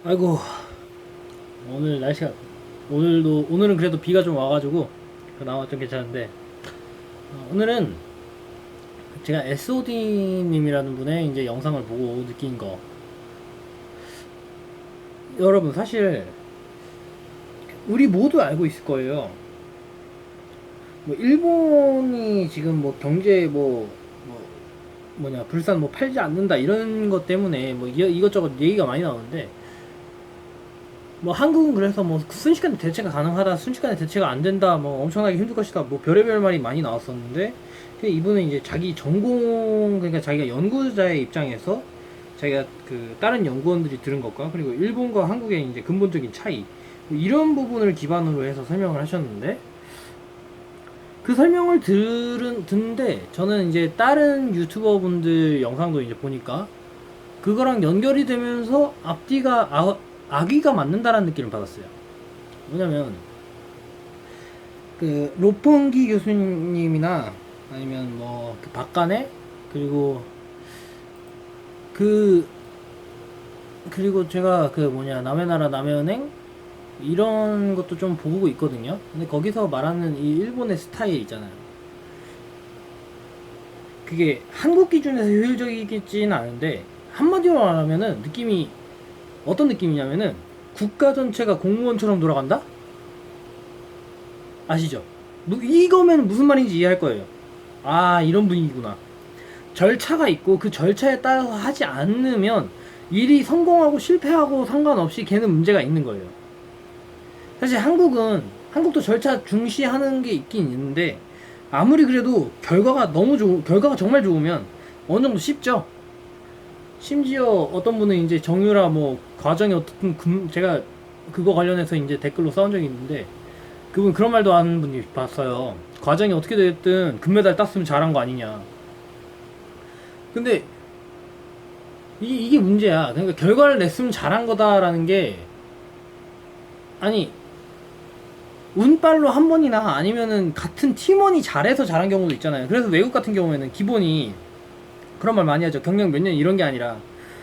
아이고, 오늘 날씨가 오늘은 그래도 비가 좀 와가지고 그나마 좀 괜찮은데, 오늘은 제가 SOD님이라는 분의 이제 영상을 보고 느낀 거. 여러분, 사실 우리 모두 알고 있을 거예요. 뭐 일본이 지금 뭐 경제 뭐냐 불산 뭐 팔지 않는다 이런 것 때문에 뭐 이것저것 얘기가 많이 나오는데, 뭐 한국은 그래서 뭐 순식간에 대체가 가능하다, 순식간에 대체가 안 된다, 뭐 엄청나게 힘들 것이다, 뭐 별의별 말이 많이 나왔었는데, 이분은 이제 자기 전공, 그러니까 자기가 연구자의 입장에서 자기가 그 다른 연구원들이 들은 것과 그리고 일본과 한국의 이제 근본적인 차이, 뭐 이런 부분을 기반으로 해서 설명을 하셨는데, 그 설명을 듣는데 저는 이제 다른 유튜버 분들 영상도 이제 보니까 그거랑 연결이 되면서 앞뒤가 악의가 맞는다라는 느낌을 받았어요. 왜냐면 그 로pon기 교수님이나 아니면 뭐그 박간혜, 그리고 그 그리고 제가 그 뭐냐 남의 나라 남의 은행 이런 것도 좀 보고 있거든요. 근데 거기서 말하는 이 일본의 스타일 있잖아요. 그게 한국 기준에서 효율적이겠지는 않은데, 한마디로 말하면은 느낌이 어떤 느낌이냐면은 국가 전체가 공무원처럼 돌아간다? 아시죠? 이거면 무슨 말인지 이해할 거예요. 아, 이런 분위기구나. 절차가 있고 그 절차에 따라서 하지 않으면 일이 성공하고 실패하고 상관없이 걔는 문제가 있는 거예요. 사실 한국도 절차 중시하는 게 있긴 있는데, 아무리 그래도 결과가 정말 좋으면 어느 정도 쉽죠. 심지어 어떤 분은 이제 정유라 뭐 과정이 어떻든, 제가 그거 관련해서 이제 댓글로 써온 적이 있는데, 그분 그런 말도 하는 분이 봤어요. 과정이 어떻게 됐든 금메달 땄으면 잘한 거 아니냐. 근데 이게 문제야. 그러니까 결과를 냈으면 잘한 거다라는 게, 아니, 운빨로 한 번이나 아니면은 같은 팀원이 잘해서 잘한 경우도 있잖아요. 그래서 외국 같은 경우에는 기본이 그런 말 많이 하죠. 경력 몇 년 이런 게 아니라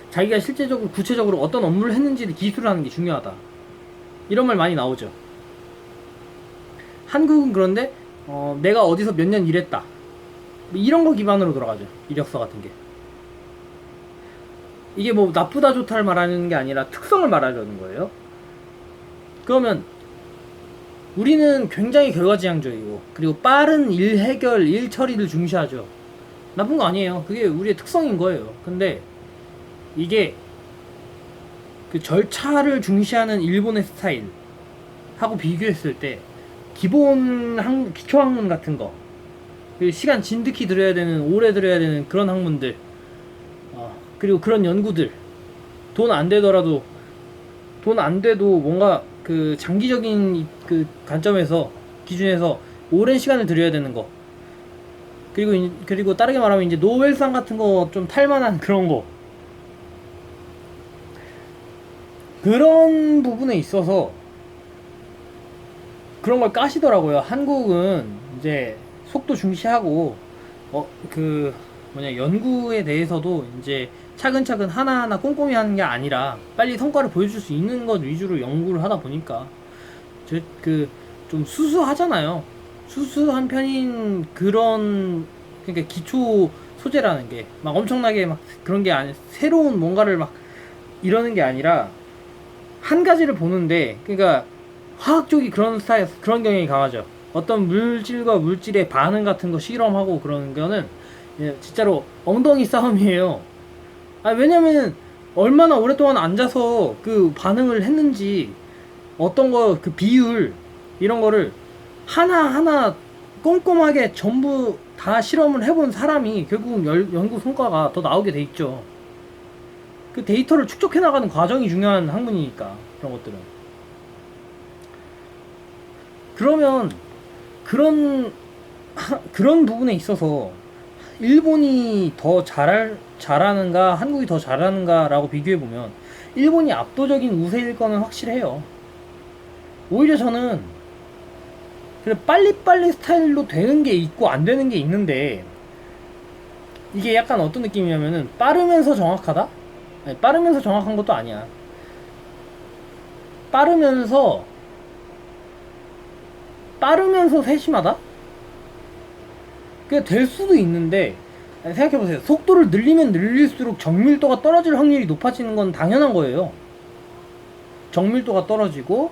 자기가 실제적으로 구체적으로 어떤 업무를 했는지를 기술을 하는 게 중요하다, 이런 말 많이 나오죠. 한국은 그런데 내가 어디서 몇 년 일했다, 뭐 이런 거 기반으로 돌아가죠. 이력서 같은 게. 이게 뭐 나쁘다 좋다를 말하는 게 아니라 특성을 말하려는 거예요. 그러면 우리는 굉장히 결과지향적이고 그리고 빠른 일 해결, 일 처리를 중시하죠. 나쁜 거 아니에요. 그게 우리의 특성인 거예요. 근데 이게 그 절차를 중시하는 일본의 스타일하고 비교했을 때, 기초 학문 같은 거, 시간 진득히 들여야 되는, 오래 들여야 되는 그런 학문들, 그리고 그런 연구들, 돈 안 되더라도, 돈 안 돼도 뭔가 그 장기적인 그 관점에서, 기준에서 오랜 시간을 들여야 되는 거, 그리고 다르게 말하면 이제 노벨상 같은 거 좀 탈만한 그런 거, 그런 부분에 있어서 그런 걸 까시더라고요. 한국은 이제 속도 중시하고 그 뭐냐 연구에 대해서도 이제 차근차근 하나하나 꼼꼼히 하는 게 아니라 빨리 성과를 보여줄 수 있는 것 위주로 연구를 하다 보니까 그 좀 수수하잖아요. 수수한 편인 그런, 그러니까 기초 소재라는 게 막 엄청나게 막 그런 게 아니, 새로운 뭔가를 막 이러는 게 아니라 한 가지를 보는데, 그러니까 화학 쪽이 그런 스타일, 그런 경향이 강하죠. 어떤 물질과 물질의 반응 같은 거 실험하고 그러는 거는 진짜로 엉덩이 싸움이에요. 아, 왜냐면 얼마나 오랫동안 앉아서 그 반응을 했는지, 어떤 거 그 비율 이런 거를 하나하나 꼼꼼하게 전부 다 실험을 해본 사람이 결국 연구 성과가 더 나오게 돼 있죠. 그 데이터를 축적해 나가는 과정이 중요한 학문이니까, 그런 것들은. 그러면 그런 그런 부분에 있어서 일본이 더 잘하는가 한국이 더 잘하는가라고 비교해 보면 일본이 압도적인 우세일 거는 확실해요. 오히려 저는 빨리빨리 스타일로 되는 게 있고 안 되는 게 있는데, 이게 약간 어떤 느낌이냐면은 빠르면서 정확하다? 아니, 빠르면서 정확한 것도 아니야. 빠르면서 세심하다? 그게 될 수도 있는데, 생각해보세요. 속도를 늘리면 늘릴수록 정밀도가 떨어질 확률이 높아지는 건 당연한 거예요. 정밀도가 떨어지고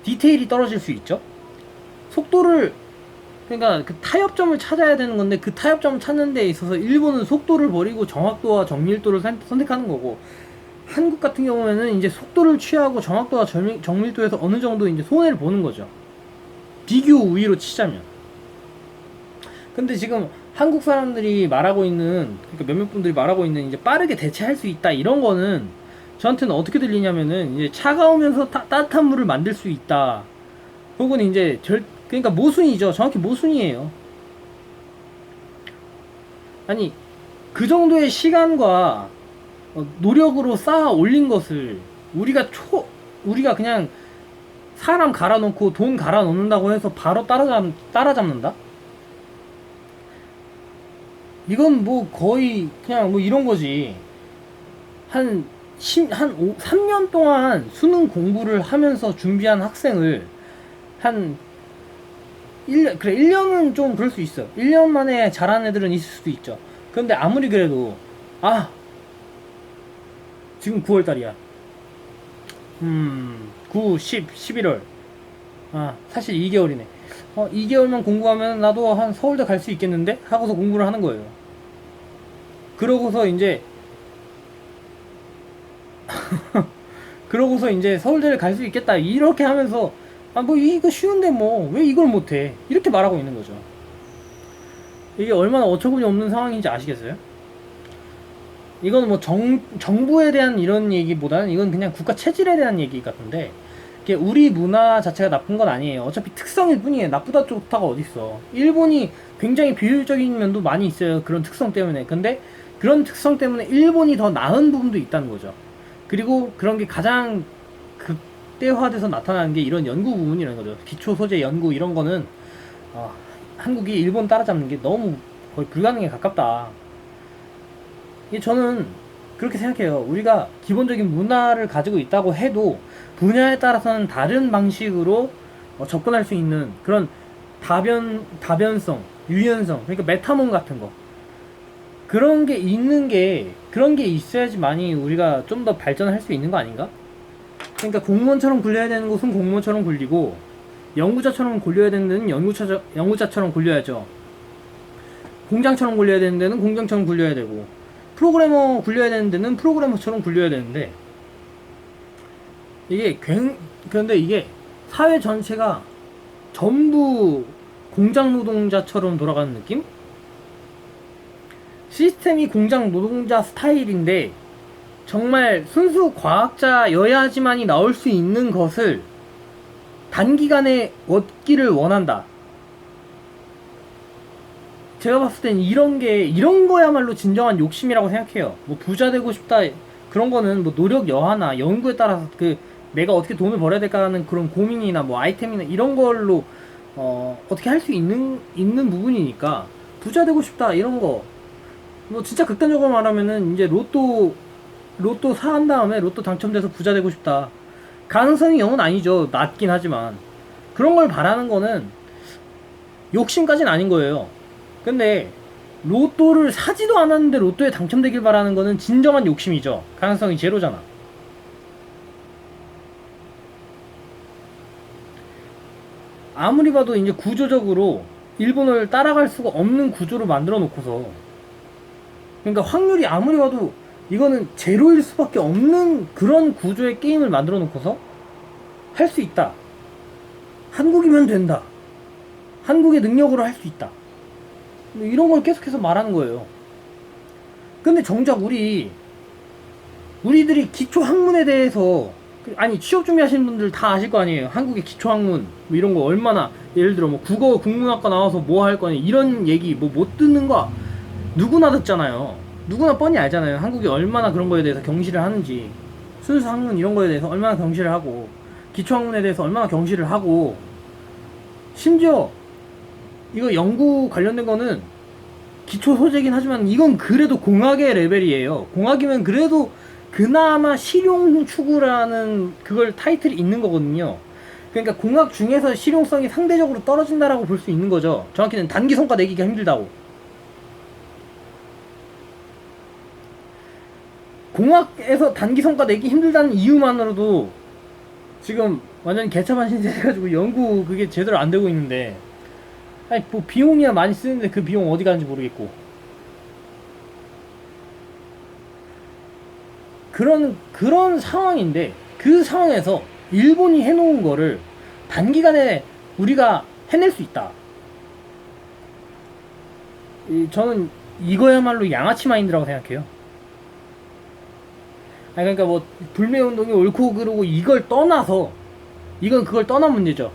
디테일이 떨어질 수 있죠. 속도를, 그러니까 그 타협점을 찾아야 되는 건데, 그 타협점을 찾는 데 있어서 일본은 속도를 버리고 정확도와 정밀도를 선택하는 거고, 한국 같은 경우에는 이제 속도를 취하고 정확도와 정밀도에서 어느 정도 이제 손해를 보는 거죠. 비교 우위로 치자면. 근데 지금 한국 사람들이 말하고 있는, 그러니까 몇몇 분들이 말하고 있는 이제 빠르게 대체할 수 있다 이런 거는 저한테는 어떻게 들리냐면은 이제 차가우면서 따뜻한 물을 만들 수 있다. 혹은 이제 그러니까 모순이죠. 정확히 모순이에요. 아니, 그 정도의 시간과 노력으로 쌓아 올린 것을 우리가 그냥 사람 갈아 놓고 돈 갈아 놓는다고 해서 바로 따라잡는다? 이건 뭐 거의 그냥 뭐 이런 거지. 한 3년 동안 수능 공부를 하면서 준비한 학생을 한 1년, 그래, 1년은 좀 그럴 수 있어. 1년 만에 잘하는 애들은 있을 수도 있죠. 근데 아무리 그래도, 지금 9월달이야. 9, 10, 11월. 사실 2개월이네. 2개월만 공부하면 나도 한 서울대 갈 수 있겠는데? 하고서 공부를 하는 거예요. 그러고서 이제 서울대를 갈 수 있겠다. 이렇게 하면서, 뭐 이거 쉬운데 뭐, 왜 이걸 못해? 이렇게 말하고 있는 거죠. 이게 얼마나 어처구니 없는 상황인지 아시겠어요? 이건 뭐 정부에 대한 이런 얘기보다는 이건 그냥 국가 체질에 대한 얘기 같은데, 우리 문화 자체가 나쁜 건 아니에요. 어차피 특성일 뿐이에요. 나쁘다 좋다가 어딨어. 일본이 굉장히 비효율적인 면도 많이 있어요. 그런 특성 때문에. 근데 그런 특성 때문에 일본이 더 나은 부분도 있다는 거죠. 그리고 그런 게 가장 극대화돼서 나타나는 게 이런 연구 부분이라는 거죠. 기초 소재 연구 이런 거는 한국이 일본 따라잡는 게 너무 거의 불가능에 가깝다. 저는 그렇게 생각해요. 우리가 기본적인 문화를 가지고 있다고 해도 분야에 따라서는 다른 방식으로 접근할 수 있는 그런 다변성, 유연성, 그러니까 메타몬 같은 거, 그런 게 있어야지만이 우리가 좀 더 발전할 수 있는 거 아닌가? 그러니까 공무원처럼 굴려야 되는 곳은 공무원처럼 굴리고, 연구자처럼 굴려야 되는 데는 연구자처럼 굴려야죠. 공장처럼 굴려야 되는 데는 공장처럼 굴려야 되고, 프로그래머 굴려야 되는 데는 프로그래머처럼 굴려야 되는데, 그런데 이게 사회 전체가 전부 공장 노동자처럼 돌아가는 느낌? 시스템이 공장 노동자 스타일인데, 정말 순수 과학자여야지만이 나올 수 있는 것을 단기간에 얻기를 원한다. 제가 봤을 땐 이런 거야말로 진정한 욕심이라고 생각해요. 뭐 부자 되고 싶다, 그런 거는 뭐 노력 여하나 연구에 따라서 내가 어떻게 돈을 벌어야 될까 하는 그런 고민이나 뭐 아이템이나 이런 걸로 어떻게 할 수 있는 부분이니까, 부자 되고 싶다 이런 거, 뭐 진짜 극단적으로 말하면은 이제 로또 사한 다음에 로또 당첨돼서 부자 되고 싶다. 가능성이 0은 아니죠. 낮긴 하지만. 그런 걸 바라는 거는 욕심까지는 아닌 거예요. 근데 로또를 사지도 않았는데 로또에 당첨되길 바라는 거는 진정한 욕심이죠. 가능성이 제로잖아. 아무리 봐도 이제 구조적으로 일본을 따라갈 수가 없는 구조를 만들어 놓고서, 그러니까 확률이 아무리 봐도 이거는 제로일 수밖에 없는 그런 구조의 게임을 만들어 놓고서 할 수 있다. 한국이면 된다. 한국의 능력으로 할 수 있다. 이런 걸 계속해서 말하는 거예요. 근데 정작 우리들이 기초학문에 대해서, 취업 준비하시는 분들 다 아실 거 아니에요. 한국의 기초학문 뭐 이런 거 얼마나, 예를 들어 뭐 국어 국문학과 나와서 뭐 할 거니 이런 얘기 뭐 못 듣는 거 누구나 듣잖아요. 누구나 뻔히 알잖아요. 한국이 얼마나 그런 거에 대해서 경시를 하는지, 순수 학문 이런 거에 대해서 얼마나 경시를 하고, 기초학문에 대해서 얼마나 경시를 하고, 심지어 이거 연구 관련된 거는 기초 소재긴 하지만 이건 그래도 공학의 레벨이에요. 공학이면 그래도 그나마 실용 추구라는 그걸 타이틀이 있는 거거든요. 그러니까 공학 중에서 실용성이 상대적으로 떨어진다라고 볼 수 있는 거죠. 정확히는 단기 성과 내기가 힘들다고. 공학에서 단기 성과 내기 힘들다는 이유만으로도 지금 완전 개차반 신세 해가지고 연구 그게 제대로 안 되고 있는데, 아니 뭐 비용이야 많이 쓰는데 그 비용 어디 가는지 모르겠고, 그런 상황인데, 그 상황에서 일본이 해놓은 거를 단기간에 우리가 해낼 수 있다. 저는 이거야말로 양아치 마인드라고 생각해요. 아니 그러니까 뭐 불매운동이 옳고 그르고 이걸 떠나서, 이건 그걸 떠난 문제죠.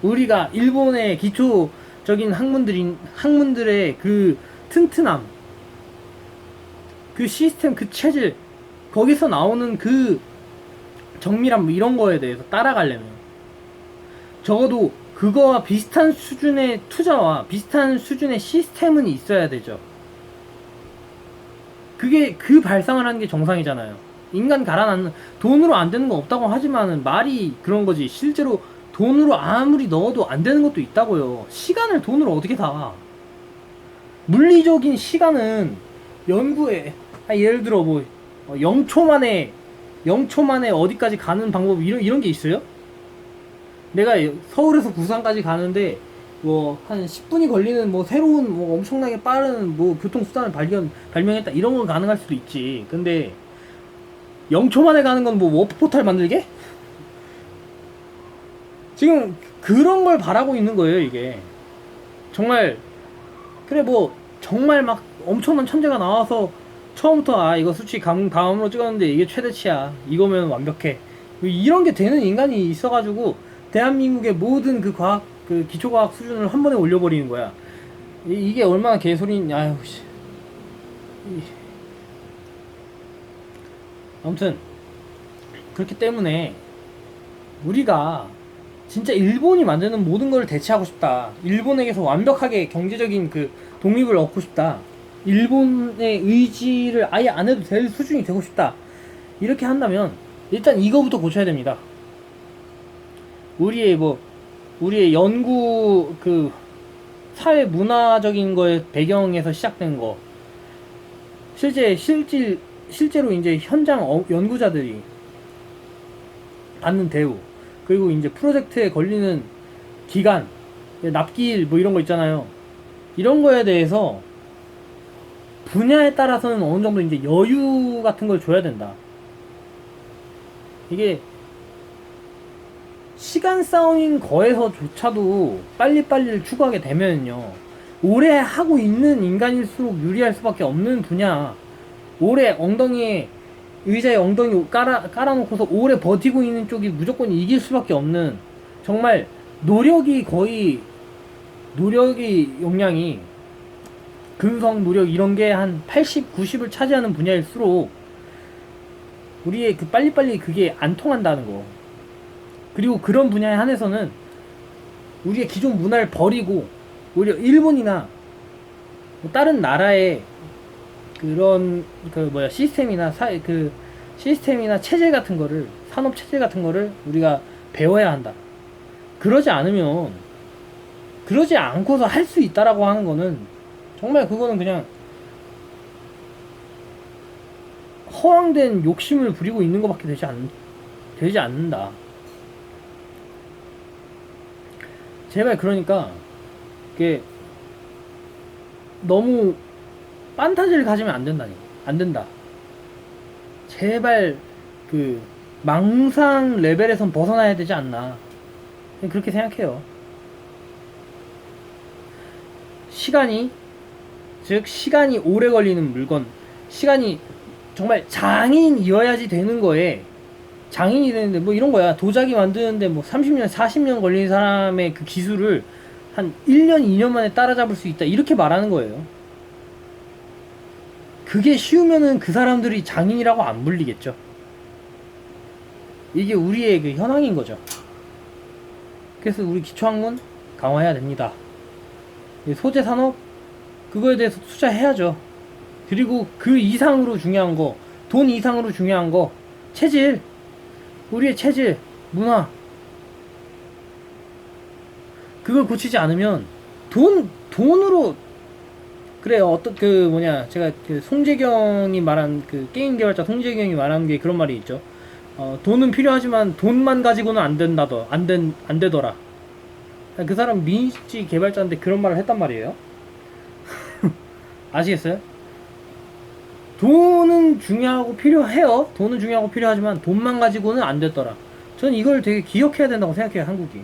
우리가 일본의 기초적인 학문들의 그 튼튼함, 그 시스템, 그 체질, 거기서 나오는 그 정밀함, 뭐 이런 거에 대해서 따라가려면 적어도 그거와 비슷한 수준의 투자와 비슷한 수준의 시스템은 있어야 되죠. 그게 그 발상을 하는 게 정상이잖아요. 인간 갈아넣는, 돈으로 안 되는 거 없다고 하지만은 말이 그런 거지, 실제로 돈으로 아무리 넣어도 안 되는 것도 있다고요. 시간을 돈으로 어떻게 사? 물리적인 시간은 연구에, 예를 들어 뭐 0초 만에 어디까지 가는 방법, 이런 게 있어요? 내가 서울에서 부산까지 가는데 뭐 한 10분이 걸리는 뭐 새로운 뭐 엄청나게 빠른 뭐 교통수단을 발명했다, 이런 건 가능할 수도 있지. 근데 0초 만에 가는 건 뭐 워프포탈 만들게? 지금 그런 걸 바라고 있는 거예요, 이게. 정말, 그래 뭐 정말 막 엄청난 천재가 나와서 처음부터 이거 수치 감으로 찍었는데 이게 최대치야, 이거면 완벽해, 이런 게 되는 인간이 있어가지고 대한민국의 모든 그 과학, 그 기초과학 수준을 한 번에 올려버리는 거야. 이게 얼마나 개소리냐. 아유 씨. 아무튼 그렇기 때문에 우리가 진짜 일본이 만드는 모든 걸 대체하고 싶다, 일본에게서 완벽하게 경제적인 그 독립을 얻고 싶다, 일본의 의지를 아예 안 해도 될 수준이 되고 싶다, 이렇게 한다면 일단 이거부터 고쳐야 됩니다. 우리의 연구, 그 사회 문화적인 거의 배경에서 시작된 거, 실제로 이제 현장 연구자들이 받는 대우, 그리고 이제 프로젝트에 걸리는 기간, 납기일 뭐 이런 거 있잖아요. 이런 거에 대해서 분야에 따라서는 어느 정도 이제 여유 같은 걸 줘야 된다. 이게 시간 싸움인 거에서조차도 빨리빨리를 추구하게 되면요, 오래 하고 있는 인간일수록 유리할 수밖에 없는 분야, 오래 의자에 엉덩이 깔아놓고서 오래 버티고 있는 쪽이 무조건 이길 수밖에 없는, 정말 노력이 용량이, 근성, 노력 이런 게 한 80, 90을 차지하는 분야일수록 우리의 그 빨리빨리 그게 안 통한다는 거. 그리고 그런 분야에 한해서는 우리의 기존 문화를 버리고 오히려 일본이나 뭐 다른 나라의 그런 시스템이나 체제 같은 거를, 산업 체제 같은 거를 우리가 배워야 한다. 그러지 않고서 할 수 있다라고 하는 거는 정말 그거는 그냥 허황된 욕심을 부리고 있는 것밖에 되지 않는다. 제발, 그러니까 이게 너무 판타지를 가지면 안 된다. 제발 그 망상 레벨에선 벗어나야 되지 않나, 그렇게 생각해요. 시간이 오래 걸리는 물건, 시간이 정말 장인이어야지 되는 거에, 장인이 되는데 뭐 이런 거야. 도자기 만드는데 뭐 30년, 40년 걸린 사람의 그 기술을 한 1년, 2년 만에 따라잡을 수 있다, 이렇게 말하는 거예요. 그게 쉬우면은 그 사람들이 장인이라고 안 불리겠죠. 이게 우리의 그 현황인 거죠. 그래서 우리 기초학문 강화해야 됩니다. 소재 산업, 그거에 대해서 투자해야죠. 그리고 그 이상으로 중요한 거, 돈 이상으로 중요한 거 체질, 우리의 체질, 문화, 그걸 고치지 않으면 돈으로, 그래요. 어떤 그 뭐냐, 제가 그 송재경이 말한, 그 게임 개발자 송재경이 말하는 게 그런 말이 있죠. 돈은 필요하지만 돈만 가지고는 안 되더라. 그 사람 민지 개발자인데 그런 말을 했단 말이에요. 아시겠어요? 돈은 중요하고 필요해요. 돈은 중요하고 필요하지만 돈만 가지고는 안 됐더라. 저는 이걸 되게 기억해야 된다고 생각해요, 한국이.